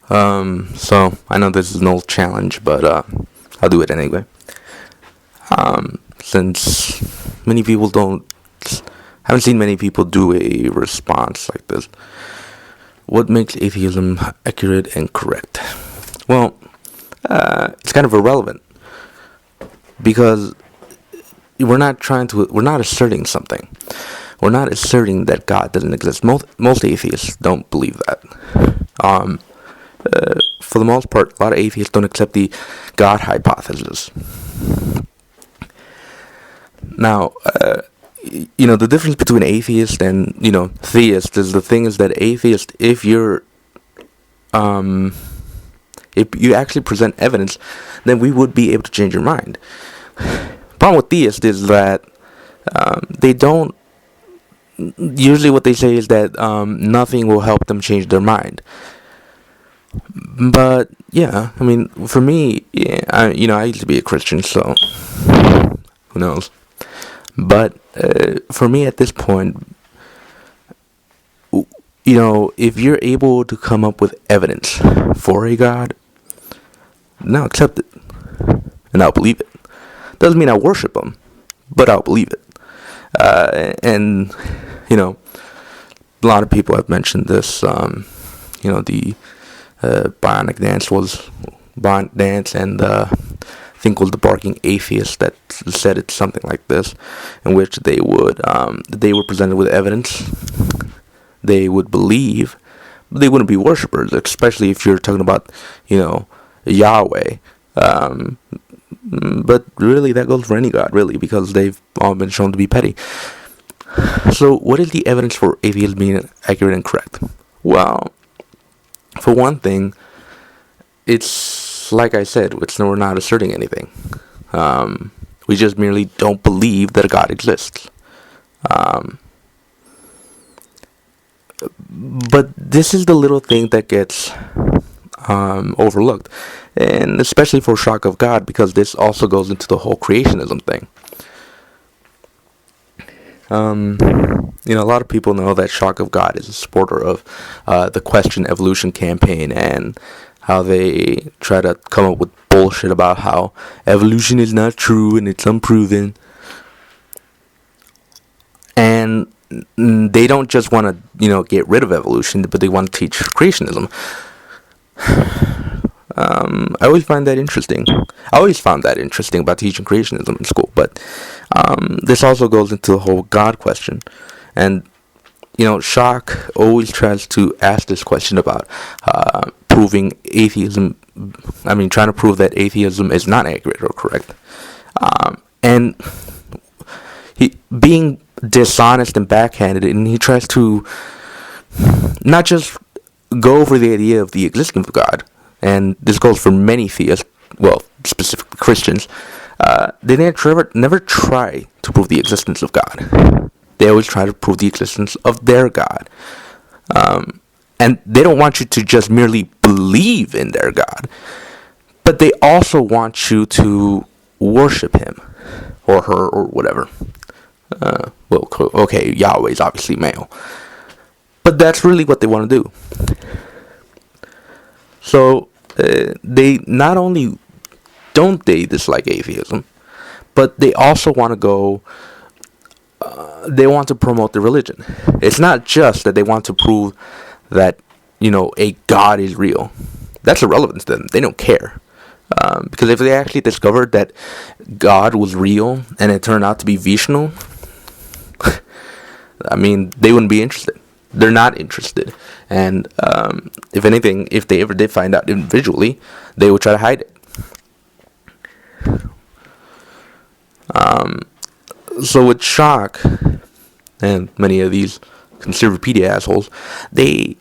So I know this is an old challenge, but I'll do it anyway. Since many people don't, haven't seen many people do a response like this. What makes atheism accurate and correct? Well, it's kind of irrelevant because we're not asserting something. We're not asserting that God doesn't exist. Most atheists don't believe that. For the most part, a lot of atheists don't accept the God hypothesis. Now, the difference between atheist and theist is that atheist, if you actually present evidence, then we would be able to change your mind. Problem with theist is that they don't. Usually, what they say is that nothing will help them change their mind. But yeah, I mean, for me, yeah, I used to be a Christian, so who knows? But for me, at this point, if you're able to come up with evidence for a God, now accept it, and I'll believe it. Doesn't mean I worship him, but I'll believe it. And a lot of people have mentioned this. The Bionic Dance and I think it was the Barking Atheist that said it's something like this, in which they were presented with evidence. They would believe, but they wouldn't be worshippers, especially if you're talking about Yahweh. But really, that goes for any god, really, because they've all been shown to be petty. So, what is the evidence for atheism being accurate and correct? Well, for one thing, it's like I said, we're not asserting anything. We just merely don't believe that a God exists. But this is the little thing that gets overlooked, and especially for shock of God, because this also goes into the whole creationism thing. A lot of people know that Shock of God is a supporter of the Question Evolution campaign, and how they try to come up with bullshit about how evolution is not true and it's unproven. And they don't just want to, get rid of evolution, but they want to teach creationism. I always find that interesting. I always found that interesting about teaching creationism in school. But this also goes into the whole God question. And, Shock always tries to ask this question about proving atheism. Trying to prove that atheism is not accurate or correct. And he being dishonest and backhanded, and he tries to not just go over the idea of the existence of God, and this goes for many theists, well, specifically Christians. They never try to prove the existence of God. They always try to prove the existence of their God. And they don't want you to just merely believe in their God, but they also want you to worship him or her or whatever. Okay, Yahweh is obviously male, but that's really what they want to do. So they not only don't they dislike atheism, but they also want to go. They want to promote the religion. It's not just that they want to prove that a God is real. That's irrelevant to them. They don't care. Because if they actually discovered that God was real and it turned out to be Vishnu, they wouldn't be interested. They're not interested. And if anything, if they ever did find out individually, they would try to hide it. So with Shock and many of these conservapedia assholes, they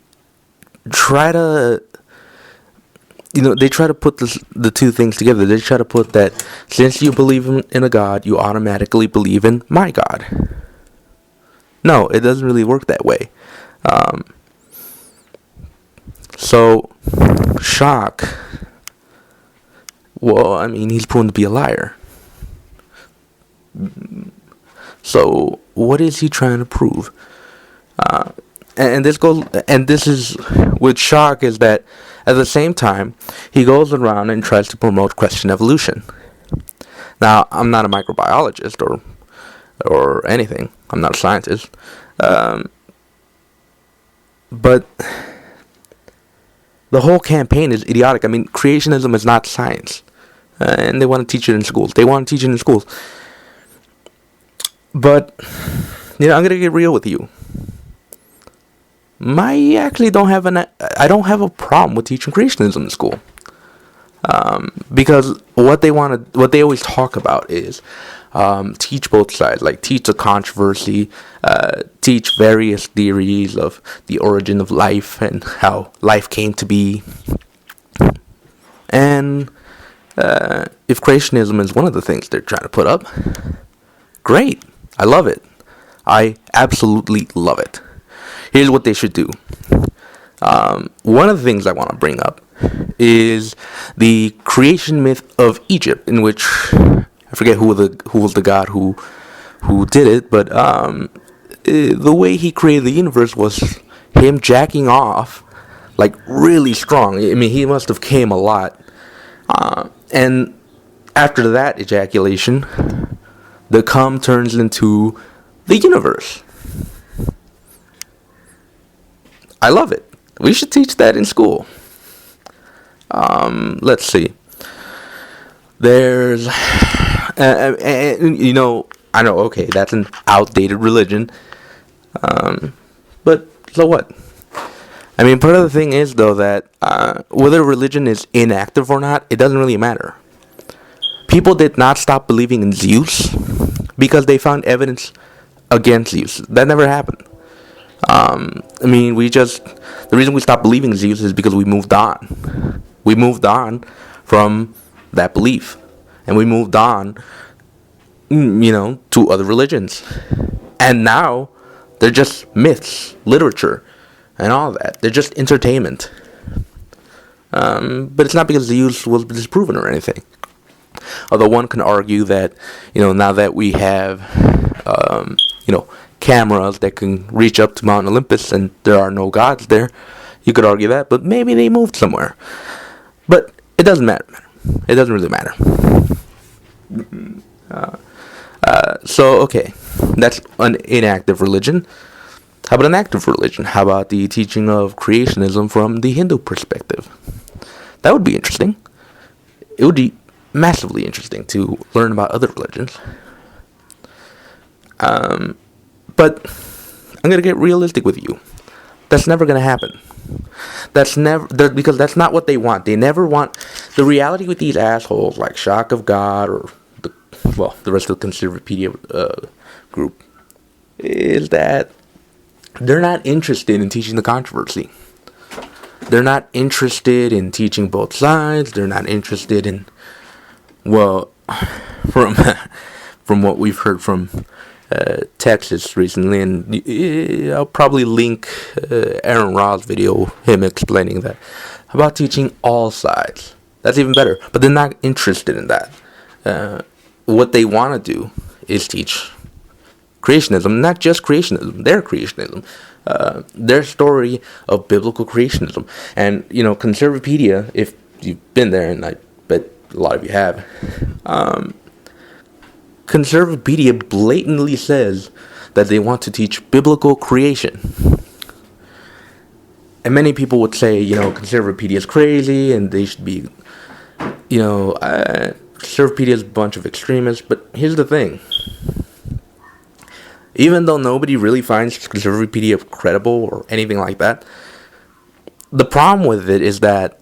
try to put the two things together. They try to put that since you believe in a God, you automatically believe in my God. No, it doesn't really work that way. So Shock, well, he's proven to be a liar. So what is he trying to prove? and this is with Schock, is that at the same time he goes around and tries to promote question evolution. Now, I'm not a microbiologist or anything. I'm not a scientist, but the whole campaign is idiotic. I mean, creationism is not science, and they want to teach it in schools. But I'm gonna get real with you. I actually don't have a problem with teaching creationism in school, because what they always talk about is teach both sides, like teach the controversy, teach various theories of the origin of life and how life came to be. And if creationism is one of the things they're trying to put up, great. I love it. I absolutely love it. Here's what they should do. One of the things I want to bring up is the creation myth of Egypt, in which I forget who was the god who did it, but the way he created the universe was him jacking off like really strong. I mean, he must have came a lot, and after that ejaculation, the cum turns into the universe. I love it. We should teach that in school. Let's see. There's, I know, okay, that's an outdated religion. But so what? I mean, part of the thing is, though, that whether religion is inactive or not, it doesn't really matter. People did not stop believing in Zeus because they found evidence against Zeus. That never happened. I mean, the reason we stopped believing in Zeus is because we moved on. We moved on from that belief. And we moved on, to other religions. And now, they're just myths, literature, and all that. They're just entertainment. But it's not because Zeus was disproven or anything. Although one can argue that, now that we have, cameras that can reach up to Mount Olympus and there are no gods there, you could argue that, but maybe they moved somewhere. But it doesn't matter. It doesn't really matter. So, okay, that's an inactive religion. How about an active religion? How about the teaching of creationism from the Hindu perspective? That would be interesting. It would be massively interesting to learn about other religions. But I'm gonna get realistic with you. That's never gonna happen. Because that's not what they want. They never want. The reality with these assholes like Shock of God or the rest of the Conservapedia group is that they're not interested in teaching the controversy. They're not interested in teaching both sides. They're not interested in, from what we've heard from Texas recently, and I'll probably link Aaron Ra's video, him explaining that, about teaching all sides. That's even better, but they're not interested in that. What they want to do is teach creationism, not just creationism, their creationism, their story of biblical creationism. And, Conservapedia, if you've been there, and I bet a lot of you have, Conservapedia blatantly says that they want to teach biblical creation. And many people would say, Conservapedia is crazy and they should be, Conservapedia is a bunch of extremists. But here's the thing. Even though nobody really finds Conservapedia credible or anything like that, the problem with it is that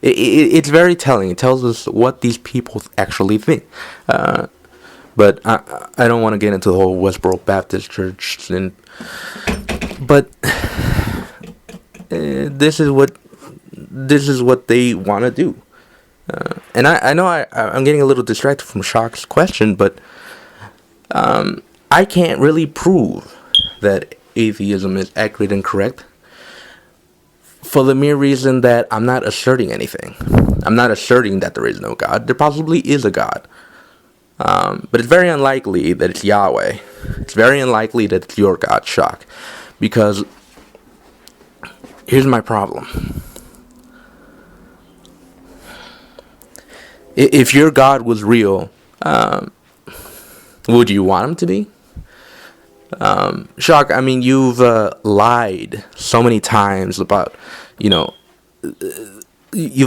it's very telling. It tells us what these people actually think. But I don't want to get into the whole Westboro Baptist Church thing. But this is what they want to do. And I know I'm getting a little distracted from Shock's question, but I can't really prove that atheism is accurate and correct, for the mere reason that I'm not asserting anything. I'm not asserting that there is no God. There possibly is a God. But it's very unlikely that it's Yahweh. It's very unlikely that it's your God, Shock. Because here's my problem. If your God was real, would you want him to be? Shock, I mean, you've lied so many times about, you've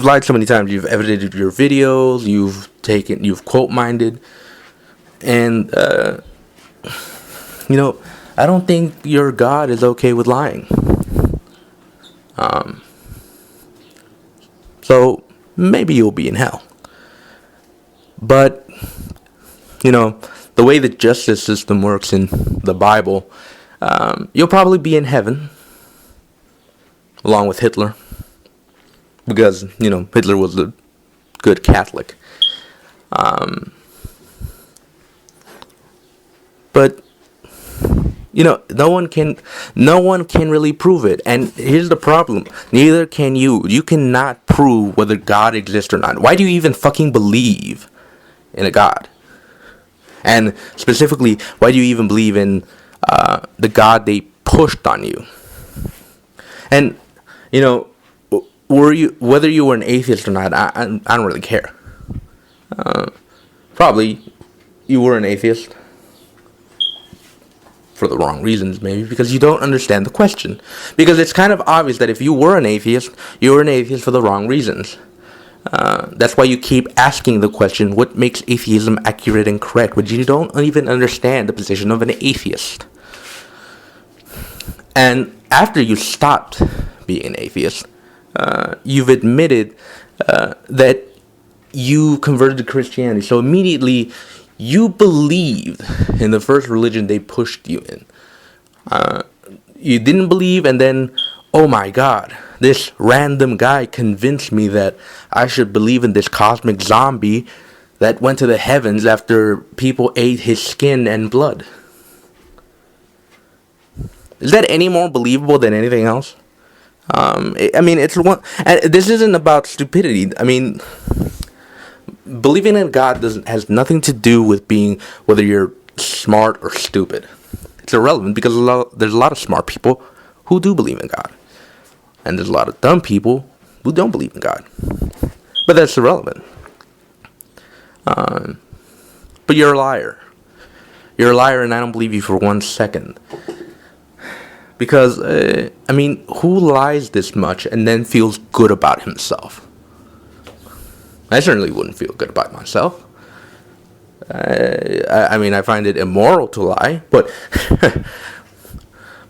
lied so many times. You've edited your videos, you've quote-minded, and, I don't think your God is okay with lying. So, maybe you'll be in hell. But, the way the justice system works in the Bible, you'll probably be in heaven, along with Hitler. Because, Hitler was a good Catholic. But, no one can really prove it. And here's the problem. Neither can you. You cannot prove whether God exists or not. Why do you even fucking believe in a God? And specifically, why do you even believe in the God they pushed on you? And, whether you were an atheist or not, I don't really care. Probably you were an atheist for the wrong reasons, maybe, because you don't understand the question. Because it's kind of obvious that if you were an atheist, you were an atheist for the wrong reasons. That's why you keep asking the question, what makes atheism accurate and correct? But you don't even understand the position of an atheist. And after you stopped being an atheist, you've admitted that you converted to Christianity. So immediately, you believed in the first religion they pushed you in. You didn't believe, and then, oh my God, this random guy convinced me that I should believe in this cosmic zombie that went to the heavens after people ate his skin and blood. Is that any more believable than anything else? It's one. And this isn't about stupidity. I mean, believing in God has nothing to do with being whether you're smart or stupid. It's irrelevant because there's a lot of smart people who do believe in God. And there's a lot of dumb people who don't believe in God. But that's irrelevant. But you're a liar. You're a liar, and I don't believe you for 1 second. Because, who lies this much and then feels good about himself? I certainly wouldn't feel good about myself. I find it immoral to lie, but,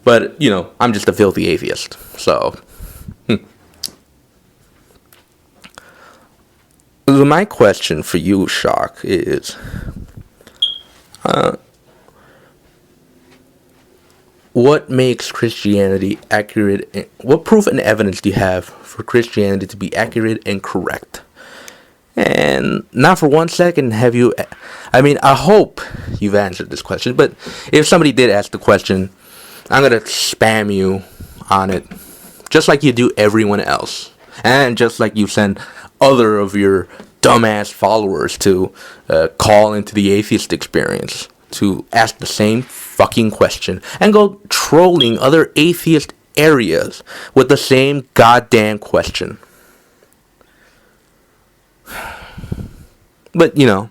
I'm just a filthy atheist, so. So my question for you, Shock, is, what makes Christianity accurate? What proof and evidence do you have for Christianity to be accurate and correct? And not for 1 second have you. I hope you've answered this question. But if somebody did ask the question, I'm gonna spam you on it, just like you do everyone else, and just like you send other of your dumbass followers to call into the atheist experience to ask the same fucking question and go trolling other atheist areas with the same goddamn question. But if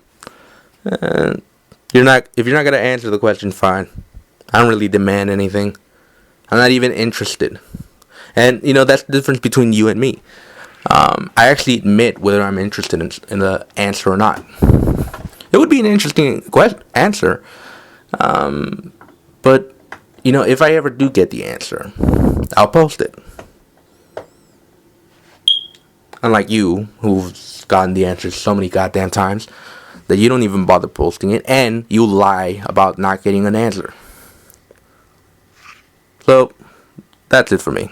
you're not gonna answer the question, fine. I don't really demand anything. I'm not even interested. And that's the difference between you and me. I actually admit whether I'm interested in the answer or not. It would be an interesting answer. But if I ever do get the answer, I'll post it. Unlike you, who've gotten the answer so many goddamn times that you don't even bother posting it, and you lie about not getting an answer. So, that's it for me.